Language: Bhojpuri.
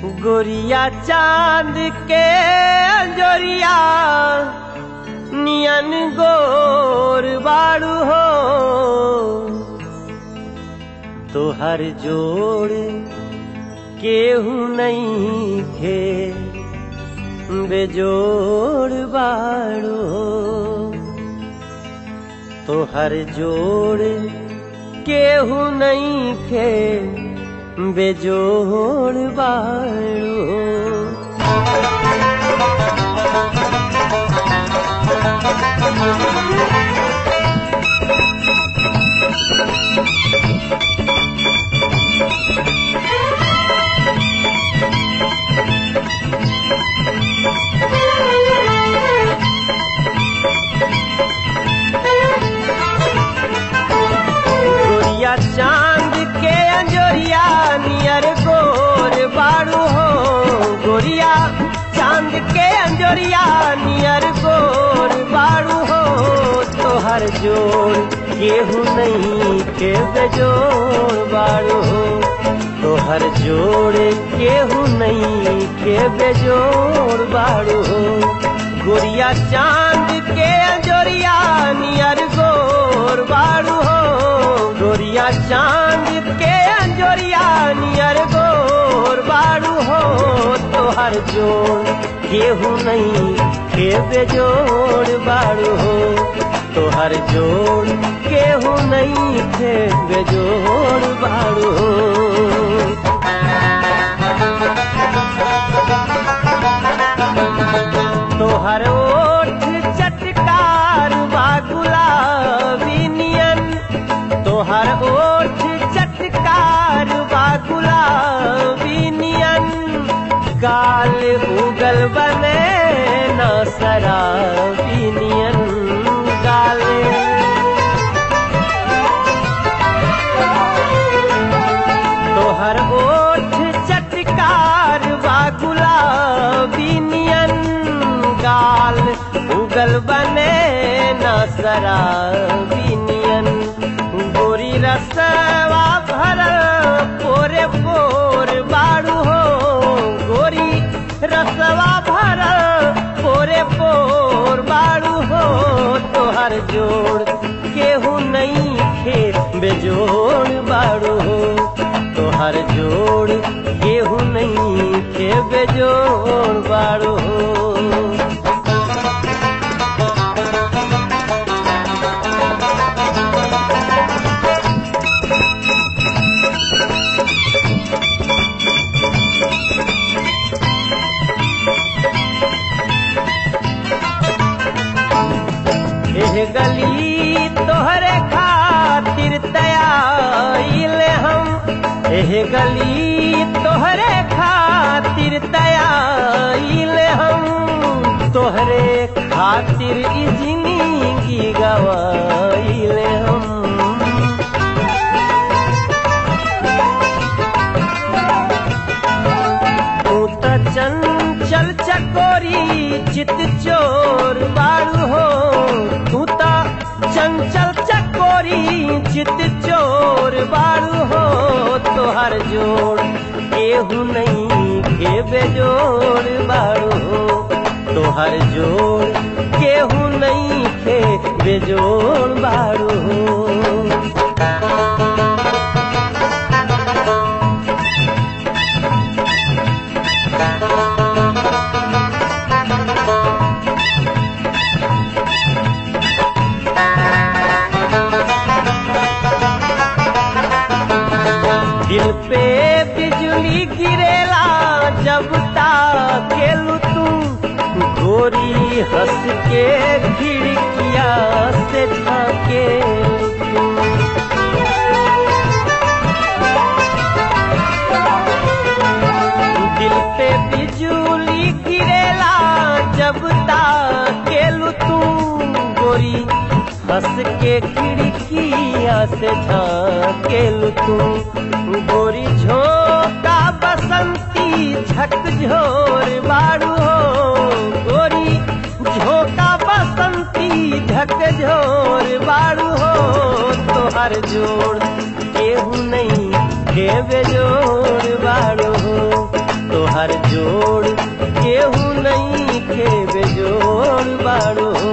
गोरिया चांद के अंजोरिया नियन गोर बाड़ू हो। तोहर जोड़ केहू नहीं खे बेजोड़ बाड़ू हो। तोहर जोड़ केहू नहीं खे बेजोड़ बाड़ू हो। गोरिया चांद के अंजोरिया नियर गोर बाड़ू हो। गोरिया चांद के अंजोरिया नियर गोर बाड़ू हो। तोहर जोड़ केहू नहीं के बेजोड़ बाड़ू हो। तोहर जोड़ केहू नहीं के बेजोड़ बाड़ू हो। गोरिया चांद के अंजोरिया नियर गोर बाड़ू हो। गोरिया चांद के अंजोरिया नियर गोर बाड़ू हो। तोहर जोड़ केहू नहीं के बेजोड़ बाड़ू हो। तोहर जोड़ केहू नहीं के बेजोड़ बाड़ू हो। तोहर ओठ चटकार बा गुलाबी नियन। तोहर ओठ चटकार बा गुलाबी नियन। गाल उगल बने न शराबी नियन गाल। तोहर ओठ चटकार बा गुलाबी नियन। गाल उगल बने न शराबी नियन। गोरी रसवा भरल पोरे पोर बाड़ू हो। गोरी रसवा भरल पोरे पोर बाड़ू हो। तोहर जोड़ केहू नहीं खे बेजोड़ बाड़ू हो। तोहर जोड़ केहू नहीं खे बेजोड़ बाड़ू हो। गली तोहरे खातिर तयाइल हम। एह गली तोहरे खातिर तयाइल हम। तोहरे खातिर ई जिंदगी गवाइल हम। तू त चंचल चकोरी चित चोर बाड़ू हो। तू त चंचल चकोरी चित चोर बाड़ू हो। तोहर जोड़ केहू नहीं के बेजोड़ बाड़ू हो। तोहर जोड़ केहू नहीं के बेजोड़ बाड़ू हो। दिल पे बिजली गिरेला जब ताकेलू तू। गोरी हंस के खिड़किया से झाकेलू तू। दिल पे बिजली गिरेला जब ताकेलू तू। गोरी हंस के खिड़किया से झाकेलू तू। गोरी झोंका बसंती झकझोर बाड़ू हो। गोरी झोंका बसंती झकझोर बाड़ू हो। तोहर जोड़ केहू नहीं के बेजोड़ बाड़ू हो। तोहर तोहार जोड़ केहू नहीं के बेजोड़ बाड़ो।